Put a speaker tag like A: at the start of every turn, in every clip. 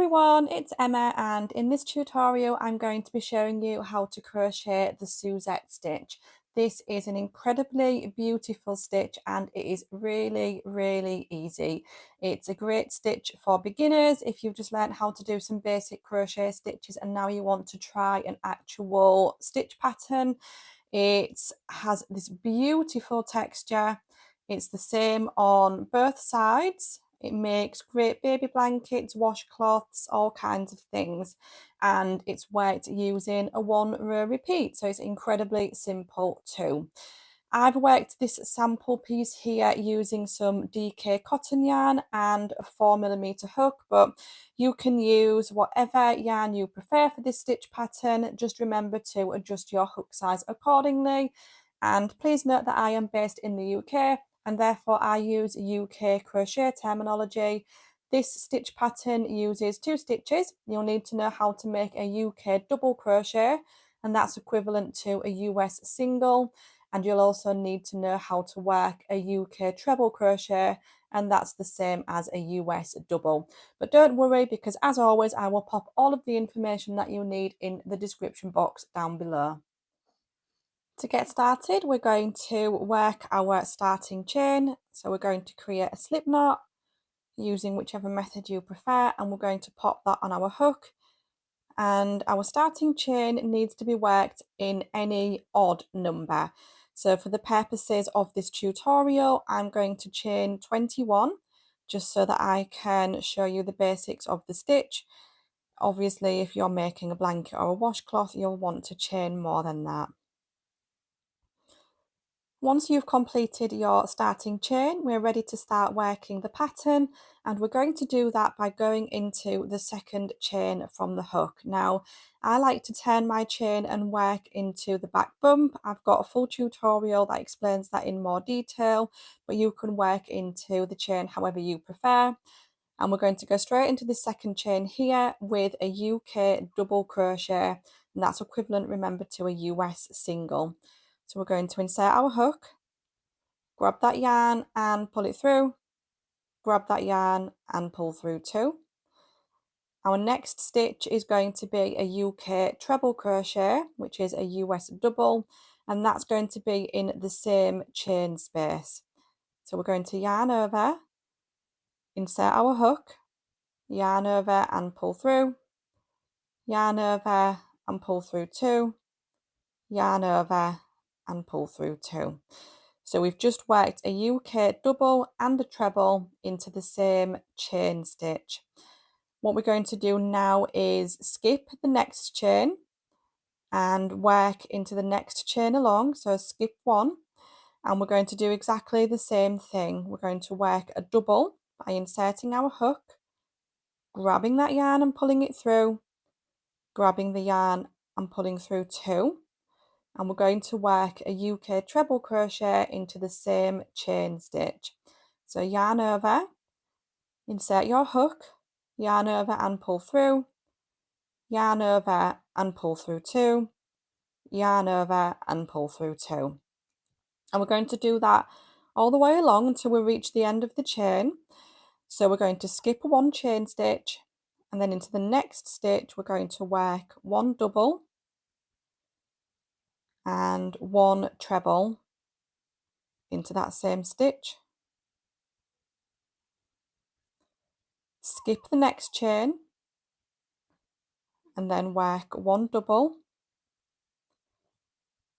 A: everyone, it's Emma, and in this tutorial I'm going to be showing you how to crochet the Suzette stitch. This is an incredibly beautiful stitch and it is really easy. It's a great stitch for beginners if you've just learned how to do some basic crochet stitches and now you want to try an actual stitch pattern. It has this beautiful texture. It's the same on both sides. It makes great baby blankets, washcloths, all kinds of things. And it's worked using a 1-row repeat, so it's incredibly simple too. I've worked this sample piece here using some DK cotton yarn and a 4mm hook, but you can use whatever yarn you prefer for this stitch pattern. Just remember to adjust your hook size accordingly. And please note that I am based in the UK and therefore I use UK crochet terminology. This stitch pattern uses 2 stitches. You'll need to know how to make a UK double crochet, and that's equivalent to a US single. And you'll also need to know how to work a UK treble crochet, and that's the same as a US double. But don't worry, because as always I will pop all of the information that you need in the description box down below. To get started, we're going to work our starting chain. So we're going to create a slip knot using whichever method you prefer, and we're going to pop that on our hook. And our starting chain needs to be worked in any odd number. So for the purposes of this tutorial, I'm going to chain 21 just so that I can show you the basics of the stitch. Obviously, if you're making a blanket or a washcloth, you'll want to chain more than that. Once you've completed your starting chain, we're ready to start working the pattern, and we're going to do that by going into the second chain from the hook. Now, I like to turn my chain and work into the back bump. I've got a full tutorial that explains that in more detail, but you can work into the chain however you prefer. And we're going to go straight into the second chain here with a UK double crochet, and that's equivalent, remember, to a US single. So we're going to insert our hook, grab that yarn and pull it through, grab that yarn and pull through too. Our next stitch is going to be a UK treble crochet, which is a US double, and that's going to be in the same chain space. So we're going to yarn over, insert our hook, yarn over and pull through, yarn over and pull through too, yarn over and pull through too. So we've just worked a UK double and a treble into the same chain stitch. What we're going to do now is skip the next chain and work into the next chain along. So skip one, and we're going to do exactly the same thing. We're going to work a double by inserting our hook, grabbing that yarn and pulling it through, grabbing the yarn and pulling through two. And we're going to work a UK treble crochet into the same chain stitch. So yarn over, insert your hook, yarn over and pull through, yarn over and pull through two, yarn over and pull through two. And we're going to do that all the way along until we reach the end of the chain. So we're going to skip one chain stitch, and then into the next stitch we're going to work one double and one treble into that same stitch, skip the next chain, and then work one double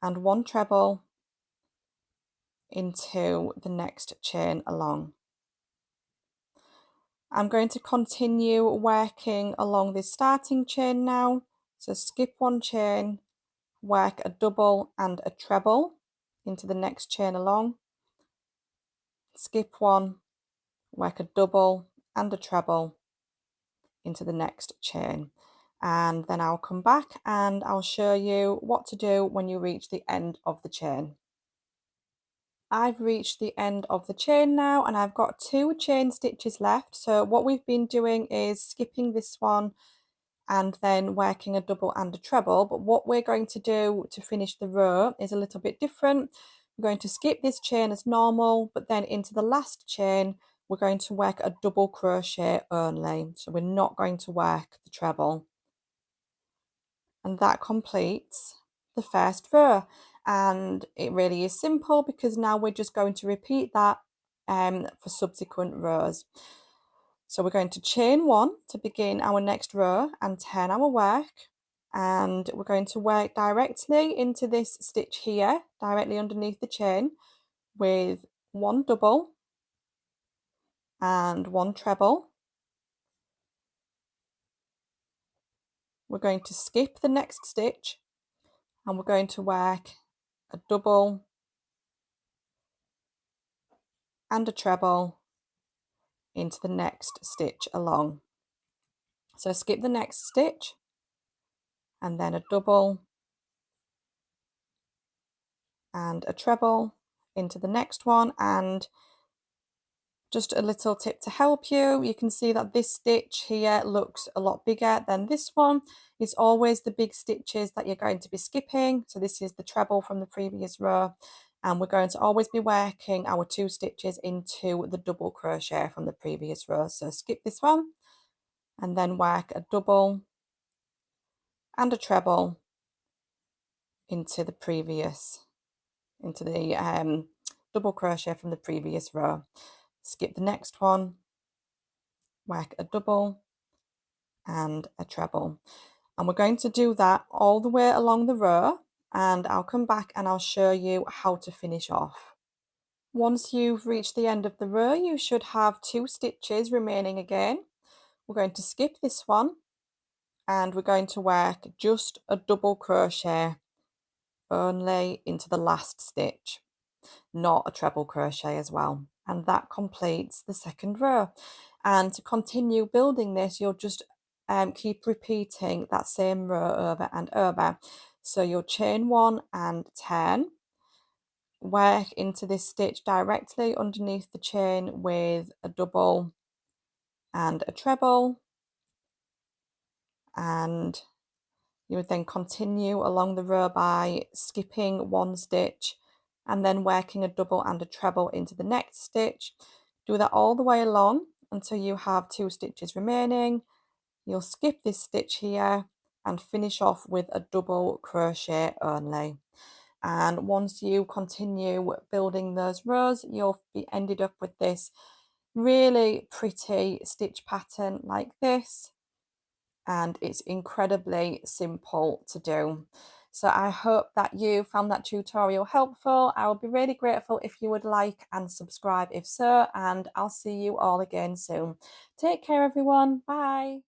A: and one treble into the next chain along. I'm going to continue working along this starting chain now, so skip one chain, work a double and a treble into the next chain along, skip one, work a double and a treble into the next chain, and then I'll come back and I'll show you what to do when you reach the end of the chain. I've reached the end of the chain now and I've got 2 chain stitches left. So what we've been doing is skipping this one and then working a double and a treble, but what we're going to do to finish the row is a little bit different. We're going to skip this chain as normal, but then into the last chain we're going to work a double crochet only. So we're not going to work the treble. And that completes the first row. And it really is simple because now we're just going to repeat that for subsequent rows. So we're going to chain 1 to begin our next row and turn our work. And we're going to work directly into this stitch here, directly underneath the chain, with 1 double and 1 treble. We're going to skip the next stitch and we're going to work a double and a treble into the next stitch along. So skip the next stitch and then a double and a treble into the next one. And just a little tip to help you, you can see that this stitch here looks a lot bigger than this one. It's always the big stitches that you're going to be skipping. So this is the treble from the previous row, and we're going to always be working our 2 stitches into the double crochet from the previous row. So skip this one and then work a double and a treble into the double crochet from the previous row. Skip the next one, work a double and a treble, and we're going to do that all the way along the row, and I'll come back and I'll show you how to finish off. Once you've reached the end of the row, you should have 2 stitches remaining again. We're going to skip this one and we're going to work just a double crochet only into the last stitch, not a treble crochet as well. And that completes the second row. And to continue building this, you'll just keep repeating that same row over and over. So you'll chain 1 and turn, work into this stitch directly underneath the chain with a double and a treble, and you would then continue along the row by skipping 1 stitch and then working a double and a treble into the next stitch. Do that all the way along until you have 2 stitches remaining. You'll skip this stitch here and finish off with a double crochet only. And once you continue building those rows, you'll be ended up with this really pretty stitch pattern like this. And it's incredibly simple to do. So I hope that you found that tutorial helpful. I would be really grateful if you would like and subscribe if so, and I'll see you all again soon. Take care everyone, bye.